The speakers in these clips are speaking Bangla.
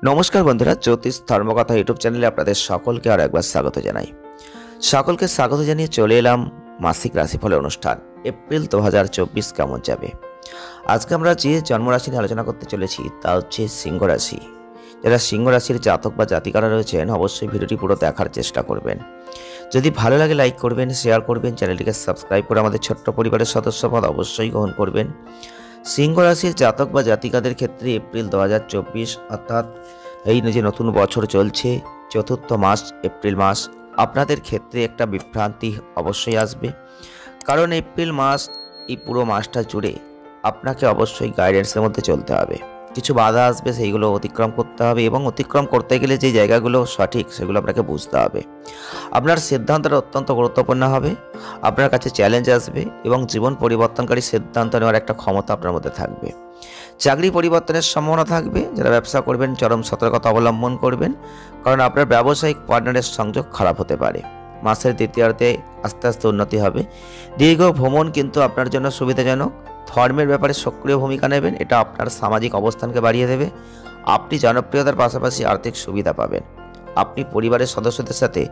নমস্কার বন্ধুরা, জ্যোতিষ ধর্মকথা ইউটিউব চ্যানেলে আপনাদের সকলকে আর একবার স্বাগত জানাই। সকলকে স্বাগত জানিয়ে চলে এলাম মাসিক রাশিফলের অনুষ্ঠান। এপ্রিল 2024 কেমন যাবে। আজকে আমরা যে জন্মরাশি নিয়ে আলোচনা করতে চলেছি তা হচ্ছে সিংহ রাশি। যারা সিংহ রাশির জাতক বা জাতিকারা রয়েছেন অবশ্যই ভিডিওটি পুরো দেখার চেষ্টা করবেন। যদি ভালো লাগে লাইক করবেন, শেয়ার করবেন, চ্যানেলটিকে সাবস্ক্রাইব করে আমাদের ছোট্ট পরিবারের সদস্যপদ অবশ্যই গ্রহণ করবেন। সিংহ রাশির জাতক বা জাতিকাদের ক্ষেত্রে এপ্রিল 2024 অর্থাৎ এই যে নতুন বছর চলছে, চতুর্থ মাস এপ্রিল মাস, আপনাদের ক্ষেত্রে একটা বিভ্রান্তি অবশ্যই আসবে। কারণ এপ্রিল মাস, এই পুরো মাসটা জুড়ে আপনাকে অবশ্যই গাইডেন্সের মধ্যে চলতে হবে। কিছু বাধা আসবে, সেইগুলো অতিক্রম করতে হবে এবং অতিক্রম করতে গেলে যে জায়গাগুলো সঠিক সেগুলো আপনাকে বুঝতে হবে। আপনার সিদ্ধান্তটা অত্যন্ত গুরুত্বপূর্ণ হবে। আপনার কাছে চ্যালেঞ্জ আসবে এবং জীবন পরিবর্তনকারী সিদ্ধান্ত নেওয়ার একটা ক্ষমতা আপনার মধ্যে থাকবে। চাকরি পরিবর্তনের সম্ভাবনা থাকবে। যারা ব্যবসা করবেন চরম সতর্কতা অবলম্বন করবেন, কারণ আপনার ব্যবসায়িক পার্টনারের সংযোগ খারাপ হতে পারে। মাসের দ্বিতীয়ার্ধে আস্তে আস্তে উন্নতি হবে। দীর্ঘ ভ্রমণ কিন্তু আপনার জন্য সুবিধাজনক। ধর্মের ব্যাপারে সক্রিয় ভূমিকা নেবেন, এটা আপনার সামাজিক অবস্থানকে বাড়িয়ে দেবে। আপনি জনপ্রিয়তার পাশাপাশি আর্থিক সুবিধা পাবেন। আপনি পরিবারের সদস্যদের সাথে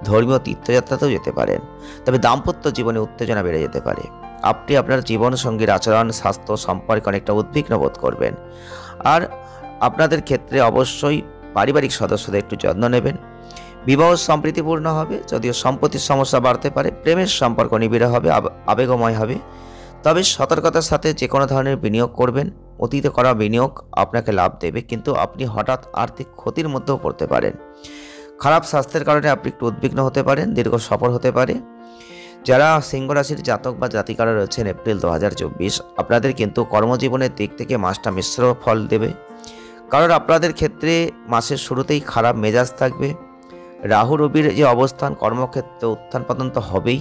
ধর্মীয় তীর্থযাত্রাতেও যেতে পারেন। তবে দাম্পত্য জীবনে উত্তেজনা বেড়ে যেতে পারে। আপনি আপনার জীবনসঙ্গীর আচরণ, স্বাস্থ্য সম্পর্কে অনেকটা উদ্বিগ্ন বোধ করবেন। আর আপনাদের ক্ষেত্রে অবশ্যই পারিবারিক সদস্যদের একটু যত্ন নেবেন। বিবাহ সম্প্রীতিপূর্ণ হবে, যদিও সম্পত্তির সমস্যা বাড়তে পারে। প্রেমের সম্পর্ক নিবিড় হবে, আবেগময় হবে। তবে সতর্কতার সাথে যে কোনো ধরনের বিনিয়োগ করবেন। অতীতে করা বিনিয়োগ আপনাকে লাভ দেবে, কিন্তু আপনি হঠাৎ আর্থিক ক্ষতির মধ্যেও পড়তে পারেন। খারাপ স্বাস্থ্যের কারণে আপনি একটু উদ্বিগ্ন হতে পারেন, দীর্ঘ সফর হতে পারে। যারা সিংহ রাশির জাতক বা জাতিকারা রয়েছেন এপ্রিল 2024, আপনাদের কিন্তু কর্মজীবনের দিক থেকে মাসটা মিশ্র ফল দেবে। কারণ আপনাদের ক্ষেত্রে মাসের শুরুতেই খারাপ মেজাজ থাকবে। রাহু রবির যে অবস্থান, কর্মক্ষেত্রে উত্থান পতন তো হবেই।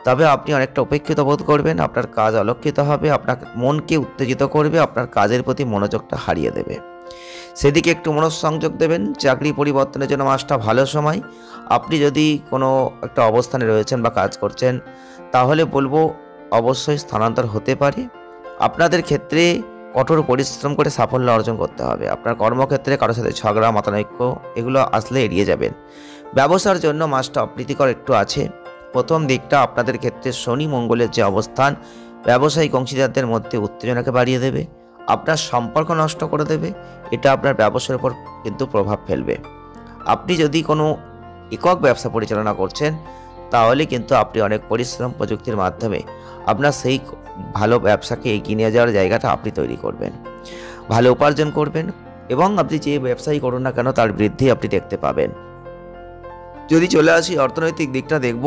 তবে আপনি অনেকটা উপেক্ষিত বোধ করবেন, আপনার কাজ অলক্ষিত হবে, আপনার মনকে উত্তেজিত করবে, আপনার কাজের প্রতি মনোযোগটা হারিয়ে দেবে। সেদিকে একটু মনোসংযোগ দেবেন। চাকরি পরিবর্তনের জন্য মাসটা ভালো সময়। আপনি যদি কোনো একটা অবস্থানে রয়েছেন বা কাজ করছেন, তাহলে বলবো অবশ্যই স্থানান্তর হতে পারে। আপনাদের ক্ষেত্রে কঠোর পরিশ্রম করে সাফল্য অর্জন করতে হবে। আপনার কর্মক্ষেত্রে কারোর সাথে ঝগড়া, মতানৈক্য এগুলো আসলে এড়িয়ে যাবেন। ব্যবসার জন্য মাসটা অপ্রীতিকর একটু আছে। প্রথম দিকটা আপনাদের ক্ষেত্রে শনি মঙ্গলের যে অবস্থান ব্যবসায়িক অংশীদারদের মধ্যে উত্তেজনাকে বাড়িয়ে দেবে, আপনার সম্পর্ক নষ্ট করে দেবে। এটা আপনার ব্যবসার উপর কিন্তু প্রভাব ফেলবে। আপনি যদি কোনো একক ব্যবসা পরিচালনা করছেন, তাহলে কিন্তু আপনি অনেক পরিশ্রম প্রযুক্তির মাধ্যমে আপনার সেই ভালো ব্যবসাকে এগিয়ে নিয়ে যাওয়ার জায়গাটা আপনি তৈরি করবেন। ভালো উপার্জন করবেন এবং আপনি যে ব্যবসায়ী করুন না কেন তার বৃদ্ধি আপনি দেখতে পাবেন। যদি চলে আসি অর্থনৈতিক দিকটা, দেখব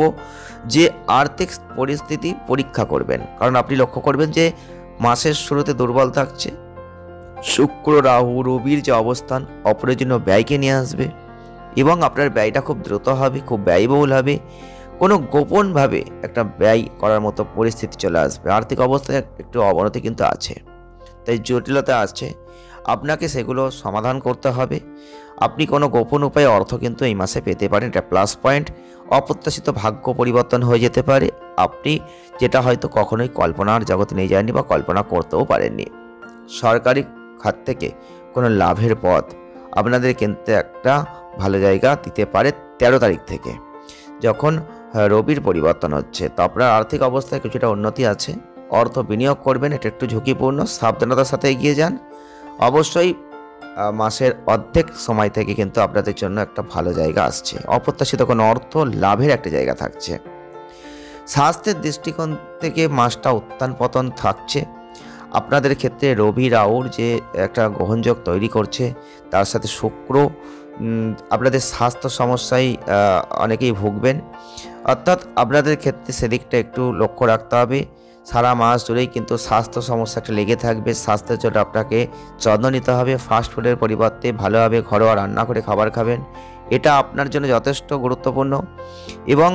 যে আর্থিক পরিস্থিতি পরীক্ষা করবেন। কারণ আপনি লক্ষ্য করবেন যে মাসের শুরুতে দুর্বল থাকছে। শুক্র, রাহু, রবির যে অবস্থান অপ্রয়োজনীয় ব্যয়কে নিয়ে আসবে এবং আপনার ব্যয়টা খুব দ্রুত হবে, খুব ব্যয়বহুল হবে। কোনো গোপনভাবে একটা ব্যয় করার মতো পরিস্থিতি চলে আসবে। আর্থিক অবস্থায় একটু অবনতি কিন্তু আছে, তাই জটিলতা আছে। আপনাকে সেগুলো সমাধান করতে হবে। আপনি কোনো গোপন উপায়ে অর্থ কিন্তু এই মাসে পেতে পারেন, এটা প্লাস পয়েন্ট। অপ্রত্যাশিত ভাগ্য পরিবর্তন হয়ে যেতে পারে, আপনি যেটা হয়তো কখনোই কল্পনার জগতে নিয়ে যাননি বা কল্পনা করতেও পারেননি। সরকারি খাত থেকে কোনো লাভের পথ আপনাদের কিন্তু একটা ভালো জায়গা দিতে পারে 13 তারিখ থেকে, যখন রবির পরিবর্তন হচ্ছে। তো আপনার আর্থিক অবস্থায় কিছুটা উন্নতি আছে। অর্থ বিনিয়োগ করবেন, এটা একটু ঝুঁকিপূর্ণ, সাবধানতার সাথে এগিয়ে যান। অবশ্যই মাসের অর্ধেক সময় থেকে কিন্তু আপনাদের জন্য একটা ভালো জায়গা আসছে। অপ্রত্যাশিত কোনো অর্থ লাভের একটা জায়গা থাকছে। স্বাস্থ্যের দৃষ্টিকোণ থেকে মাসটা উত্থান পতন থাকছে। আপনাদের ক্ষেত্রে রবি রাহুর যে একটা গ্রহণযোগ তৈরি করছে, তার সাথে শুক্র, আপনাদের স্বাস্থ্য সমস্যায় অনেকেই ভুগবেন। অর্থাৎ আপনাদের ক্ষেত্রে সেদিকটা একটু লক্ষ্য রাখতে হবে। সারা মাস জুড়েই কিন্তু স্বাস্থ্য সমস্যাটা লেগে থাকবে। স্বাস্থ্যের জন্য আপনাকে যত্ন নিতে হবে। ফাস্টফুডের পরিবর্তে ভালোভাবে ঘরোয়া রান্না করে খাবার খাবেন, এটা আপনার জন্য যথেষ্ট গুরুত্বপূর্ণ। এবং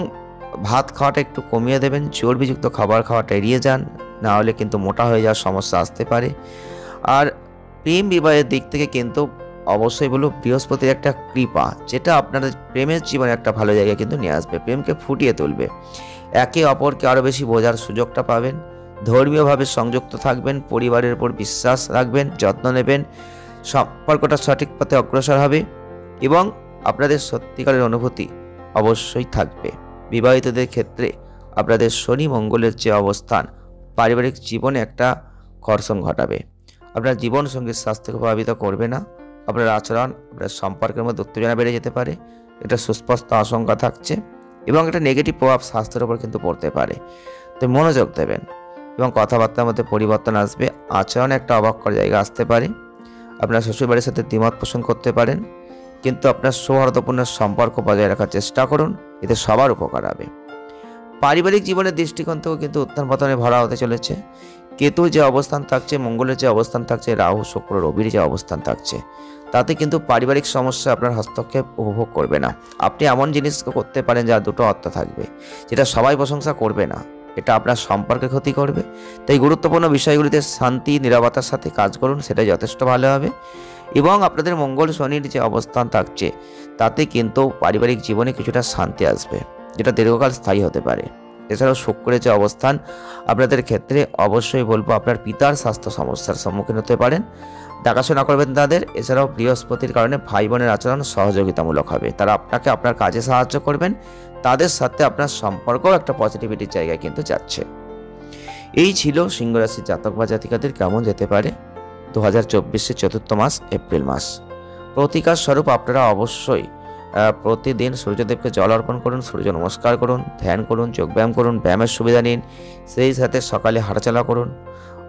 ভাত খাওয়াটা একটু কমিয়ে দেবেন, চর্বিযুক্ত খাবার খাওয়াটা এড়িয়ে যান, না হলে কিন্তু মোটা হয়ে যাওয়ার সমস্যা আসতে পারে। আর প্রেম বিবাহের দিক থেকে কিন্তু অবশ্যই বলব বৃহস্পতির একটা কৃপা, যেটা আপনাদের প্রেমের জীবনে একটা ভালো জায়গা কিন্তু নিয়ে আসবে, প্রেমকে ফুটিয়ে তুলবে। একে অপরকে আরও বেশি বোঝার সুযোগটা পাবেন। ধর্মীয়ভাবে সংযুক্ত থাকবেন, পরিবারের উপর বিশ্বাস রাখবেন, যত্ন নেবেন। সম্পর্কটা সঠিক পথে অগ্রসর হবে এবং আপনাদের সত্যিকারের অনুভূতি অবশ্যই থাকবে। বিবাহিতদের ক্ষেত্রে আপনাদের শনি মঙ্গলের যে অবস্থান পারিবারিক জীবনে একটা ঘর্ষণ ঘটাবে। আপনার জীবনসঙ্গীর স্বাস্থ্যকে প্রভাবিত করবে না। আপনার আচরণ, আপনার সম্পর্কের মধ্যে উত্তেজনা বেড়ে যেতে পারে, এটা সুস্পষ্ট আশঙ্কা থাকছে এবং একটা নেগেটিভ প্রভাব স্বাস্থ্যের উপর কিন্তু পড়তে পারে। তো মনোযোগ দেবেন এবং কথাবার্তার মধ্যে পরিবর্তন আসবে। আচরণে একটা অবাক করার জায়গা আসতে পারে। আপনার শ্বশুরবাড়ির সাথে দ্বিমত পোষণ করতে পারেন, কিন্তু আপনার সৌহার্দ্যপূর্ণ সম্পর্ক বজায় রাখার চেষ্টা করুন, এতে সবার উপকার হবে। পারিবারিক জীবনের দৃষ্টিকোণ থেকেও কিন্তু উত্থান পতনে ভরা হতে চলেছে। কেতুর যে অবস্থান থাকছে, মঙ্গলের যে অবস্থান থাকছে, রাহু শুক্র রবির যে অবস্থান থাকছে, তাতে কিন্তু পারিবারিক সমস্যা আপনার হস্তক্ষেপ উপভোগ করবে না। আপনি এমন জিনিস করতে পারেন যার দুটো অর্থ থাকবে, যেটা সবাই প্রশংসা করবে না, এটা আপনার সম্পর্কে ক্ষতি করবে। তাই গুরুত্বপূর্ণ বিষয়গুলিতে শান্তি নীরবতার সাথে কাজ করুন, সেটাই যথেষ্ট ভালো হবে। এবং আপনাদের মঙ্গল শনির যে অবস্থান থাকছে, তাতে কিন্তু পারিবারিক জীবনে কিছুটা শান্তি আসবে, যেটা দীর্ঘকাল স্থায়ী হতে পারে। এছাড়াও শুক্রের যে অবস্থান আপনাদের ক্ষেত্রে অবশ্যই বলবো আপনার পিতার স্বাস্থ্য সমস্যার সম্মুখীন হতে পারেন, দেখাশোনা করবেন তাদের। এছাড়াও বৃহস্পতির কারণে ভাই বোনের আচরণ সহযোগিতামূলক হবে, তারা আপনাকে আপনার কাজে সাহায্য করবেন, তাদের সাথে আপনার সম্পর্কও একটা পজিটিভিটির জায়গায় কিন্তু যাচ্ছে। এই ছিল সিংহ রাশির জাতক বা জাতিকাদের কেমন যেতে পারে 2024-এর চতুর্থ মাস এপ্রিল মাস। প্রতিকার স্বরূপ আপনারা অবশ্যই প্রতিদিন সূর্যদেবকে জল অর্পণ করুন, সূর্য নমস্কার করুন, ধ্যান করুন, যোগব্যায়াম করুন, ব্যায়ামের সুবিধা নিন, সেই সাথে সকালে হাঁটাচলা করুন।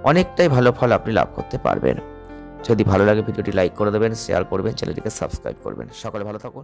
অনেকটাই ভালো ফল আপনি লাভ করতে পারবেন। যদি ভালো লাগে ভিডিওটি লাইক করে দেবেন, শেয়ার করবেন, চ্যানেলটিকে সাবস্ক্রাইব করবেন। সকলে ভালো থাকুন।